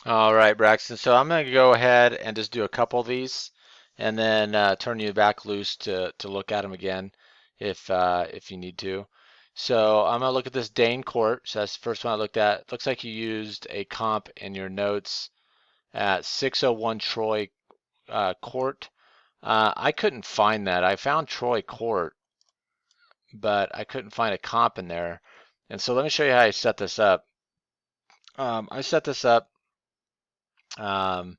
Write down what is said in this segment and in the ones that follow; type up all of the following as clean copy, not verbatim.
All right, Braxton. So I'm going to go ahead and just do a couple of these, and then turn you back loose to look at them again, if you need to. So I'm going to look at this Dane Court. So that's the first one I looked at. Looks like you used a comp in your notes at 601 Troy Court. I couldn't find that. I found Troy Court, but I couldn't find a comp in there. And so let me show you how I set this up. I set this up um,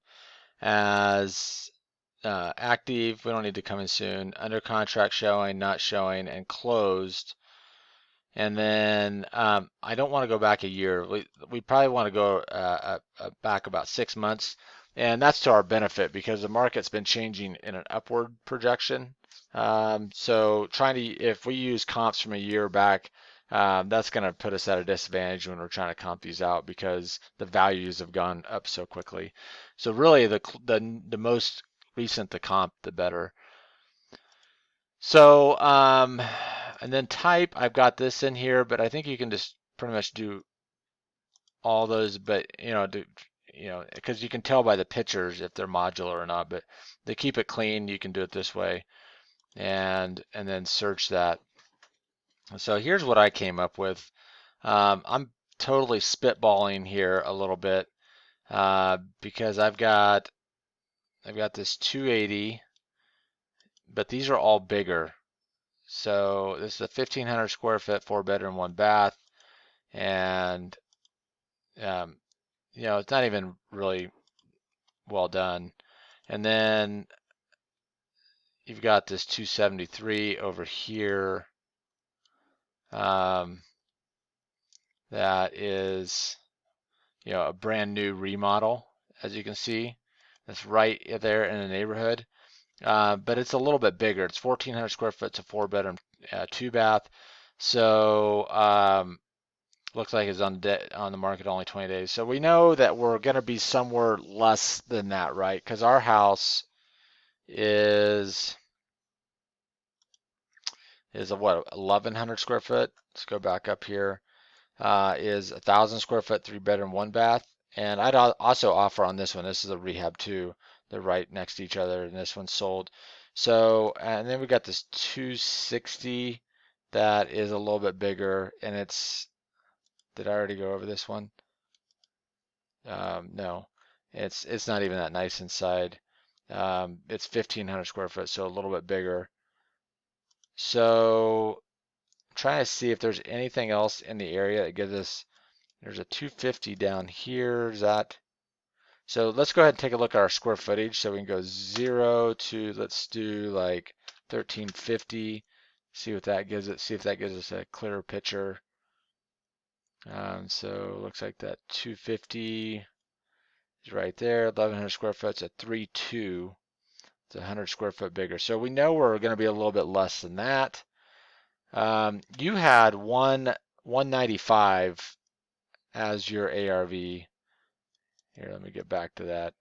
as active, we don't need to come in soon, under contract showing, not showing, and closed. And then I don't want to go back a year. We probably want to go back about 6 months. And that's to our benefit because the market's been changing in an upward projection. So if we use comps from a year back, that's going to put us at a disadvantage when we're trying to comp these out because the values have gone up so quickly. So really, the most recent the comp, the better. So, and then type, I've got this in here, but I think you can just pretty much do all those, but because you can tell by the pictures if they're modular or not, but to keep it clean, you can do it this way and then search that. So here's what I came up with. I'm totally spitballing here a little bit because I've got this 280, but these are all bigger. So this is a 1,500 square foot, 4 bedroom, 1 bath, and um, it's not even really well done. And then you've got this 273 over here. Um, that is, a brand new remodel, as you can see. That's right there in the neighborhood. But it's a little bit bigger. It's 1,400 square foot. It's a 4 bedroom, 2 bath. So looks like it's on the market only 20 days. So we know that we're going to be somewhere less than that, right? Because our house is is a what, 1,100 square foot. Let's go back up here. Is 1,000 square foot, 3 bedroom, 1 bath. And I'd also offer on this one. This is a rehab too. They're right next to each other, and this one's sold. So, and then we got this 260 that is a little bit bigger, and it's. Did I already go over this one? No, it's not even that nice inside. It's 1,500 square foot, so a little bit bigger. So trying to see if there's anything else in the area that gives us. There's a 250 down here. Is that? So let's go ahead and take a look at our square footage. So we can go 0 to, let's do like 1,350. See what that gives it. See if that gives us a clearer picture. So it looks like that 250 is right there. 1,100 square foot. It's a 3.2. It's 100 square foot bigger. So we know we're going to be a little bit less than that. You had 195 as your ARV. Here, let me get back to that.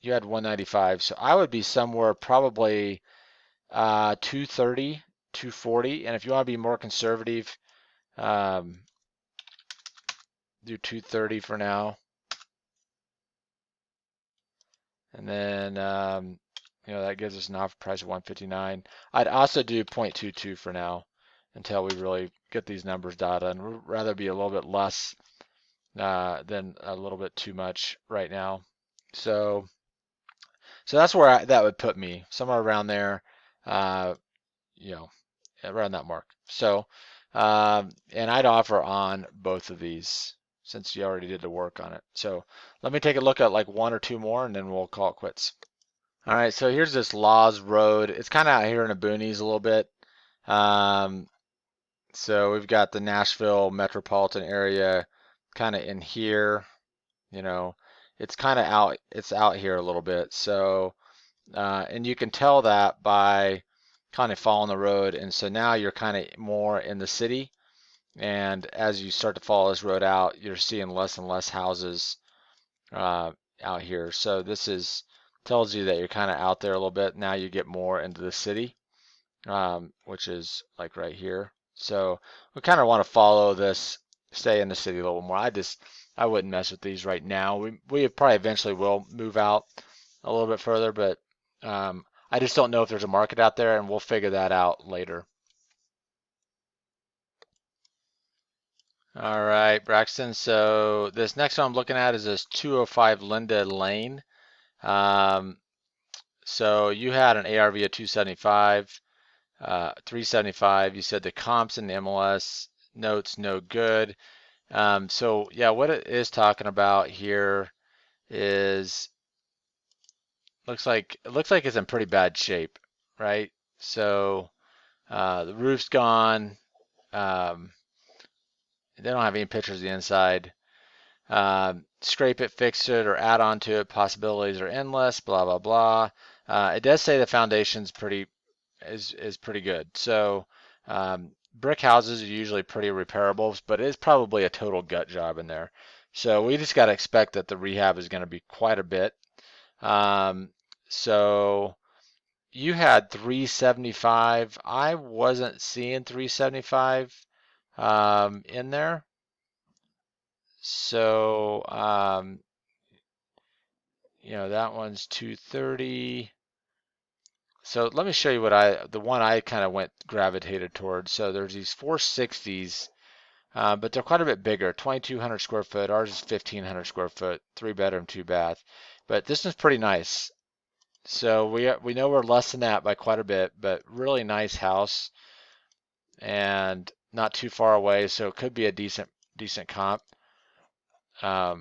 You had 195, so I would be somewhere probably 230, 240, and if you want to be more conservative, um, do 230 for now, and then that gives us an offer price of 159. I'd also do 0.22 for now until we really get these numbers data, and we'd rather be a little bit less than a little bit too much right now. So that's where that would put me, somewhere around there, uh, you know, around that mark. So, and I'd offer on both of these since you already did the work on it. So let me take a look at like one or two more and then we'll call it quits. All right, so here's this Laws Road. It's kind of out here in the boonies a little bit. Um, so we've got the Nashville metropolitan area kind of in here, you know, it's out here a little bit. So, and you can tell that by kind of following the road. And so now you're kind of more in the city. And as you start to follow this road out, you're seeing less and less houses out here. So this is tells you that you're kind of out there a little bit. Now you get more into the city, which is like right here. So we kind of want to follow this, stay in the city a little more. I wouldn't mess with these right now. We probably eventually will move out a little bit further, but I just don't know if there's a market out there, and we'll figure that out later. All right, Braxton. So this next one I'm looking at is this 205 Linda Lane. Um, so you had an ARV of 275, 375. You said the comps in the MLS notes no good. So yeah, what it is talking about here is it looks like it's in pretty bad shape, right? So the roof's gone. Um, they don't have any pictures of the inside. Scrape it, fix it, or add on to it. Possibilities are endless. Blah blah blah. It does say the foundation's pretty good. So brick houses are usually pretty repairable, but it's probably a total gut job in there. So we just got to expect that the rehab is going to be quite a bit. Um, so you had 375. I wasn't seeing 375 in there. So that one's 230. So let me show you the one I kind of gravitated towards. So there's these 460s, but they're quite a bit bigger, 2,200 square foot. Ours is 1,500 square foot, 3 bedroom, 2 bath. But this one's pretty nice. So we know we're less than that by quite a bit, but really nice house and not too far away, so it could be a decent comp. But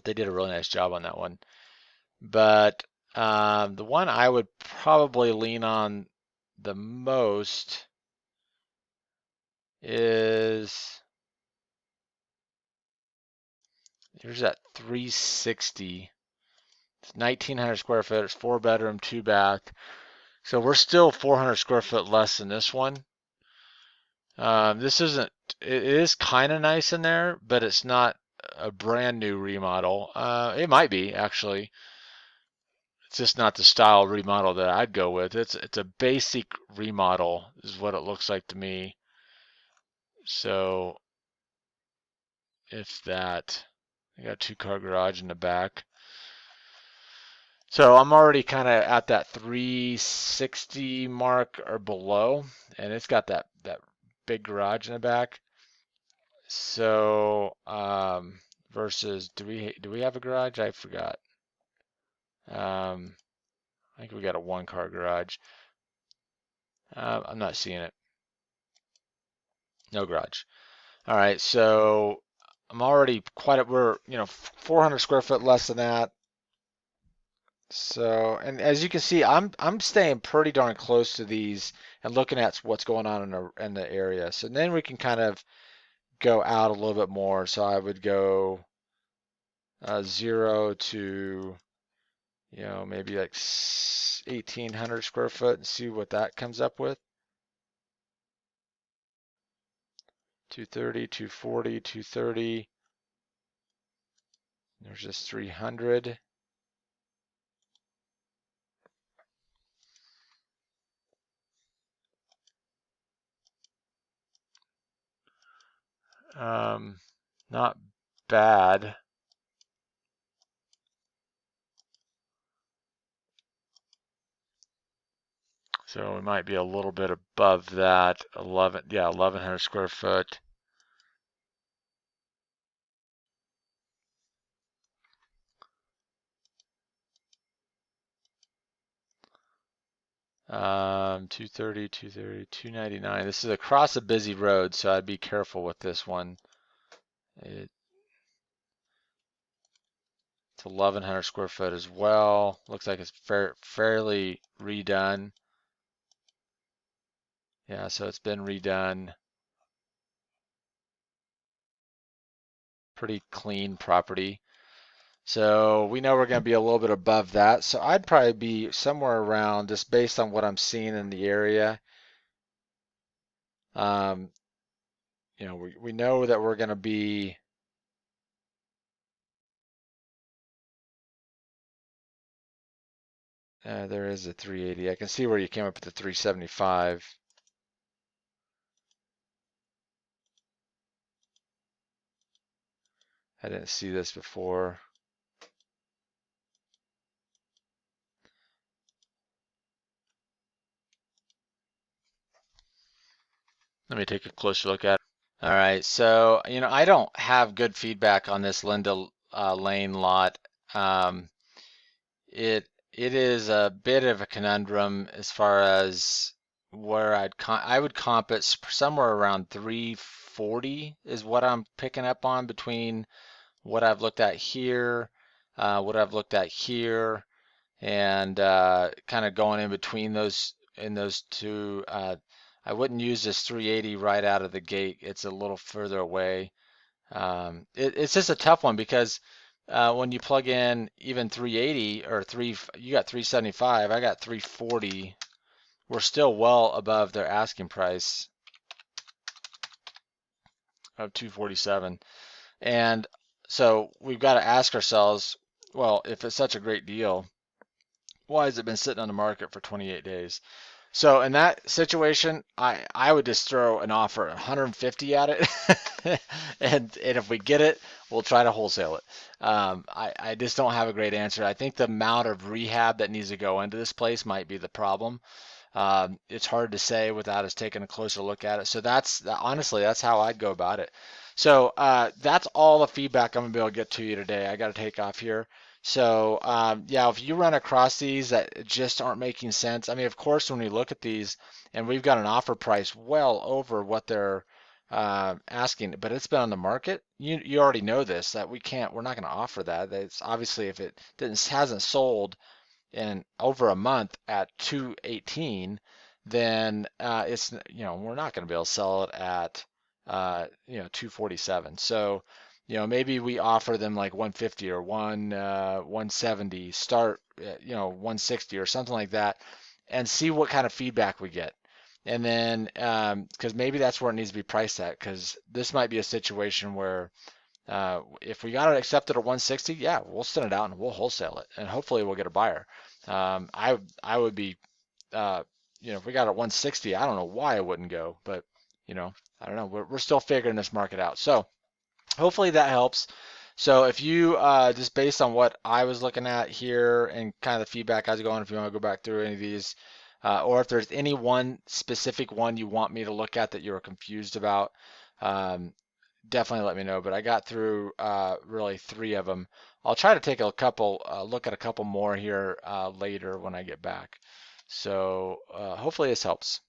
they did a really nice job on that one. But the one I would probably lean on the most is here's that 360. It's 1,900 square foot. It's 4 bedroom, 2 bath. So we're still 400 square foot less than this one. This isn't. It is kind of nice in there, but it's not a brand new remodel. It might be actually. It's just not the style remodel that I'd go with. It's a basic remodel is what it looks like to me. So if that, I got a 2-car garage in the back. So I'm already kind of at that 360 mark or below, and it's got that big garage in the back. So versus do we have a garage? I forgot. I think we got a 1-car garage. I'm not seeing it. No garage. All right, so I'm already we're 400 square foot less than that. So, and as you can see, I'm staying pretty darn close to these and looking at what's going on in the area. So then we can kind of go out a little bit more. So I would go 0 to maybe like 1,800 square foot and see what that comes up with. 230, 240, 230. There's just 300. Not bad. So we might be a little bit above that. 1,100 square foot. Um, 230, 230, 299. This is across a busy road, so I'd be careful with this one. It's 1,100 square foot as well. Looks like it's fairly redone. Yeah, so it's been redone. Pretty clean property. So we know we're going to be a little bit above that. So I'd probably be somewhere around, just based on what I'm seeing in the area. Um, we know that we're going to be there is a 380. I can see where you came up with the 375. I didn't see this before. Let me take a closer look at it. All right, so I don't have good feedback on this Linda Lane lot. Um, it is a bit of a conundrum as far as where I would comp it somewhere around 340 is what I'm picking up on between what I've looked at here, what I've looked at here, and kind of going in between those two. I wouldn't use this 380 right out of the gate. It's a little further away. It's just a tough one because when you plug in even 380 or you got 375, I got 340. We're still well above their asking price of 247. And so we've got to ask ourselves, well, if it's such a great deal, why has it been sitting on the market for 28 days? So in that situation, I would just throw an offer 150 at it, and if we get it, we'll try to wholesale it. I just don't have a great answer. I think the amount of rehab that needs to go into this place might be the problem. It's hard to say without us taking a closer look at it. So honestly, that's how I'd go about it. So that's all the feedback I'm gonna be able to get to you today. I got to take off here. So yeah, if you run across these that just aren't making sense, I mean, of course, when we look at these and we've got an offer price well over what they're asking, but it's been on the market. You already know this that we're not going to offer that. It's obviously if it hasn't sold in over a month at 218, then it's we're not going to be able to sell it at 247. So maybe we offer them like 150 or 170, start 160 or something like that, and see what kind of feedback we get. And then because maybe that's where it needs to be priced at, because this might be a situation where if we got it accepted at 160, yeah, we'll send it out and we'll wholesale it, and hopefully we'll get a buyer. I would be, uh, if we got it at 160, I don't know why I wouldn't go, but I don't know. We're still figuring this market out. So hopefully that helps. So if you just based on what I was looking at here and kind of the feedback as going, if you want to go back through any of these, or if there's any one specific one you want me to look at that you're confused about, um, definitely let me know. But I got through really three of them. I'll try to take a couple, look at a couple more here later when I get back. So hopefully this helps.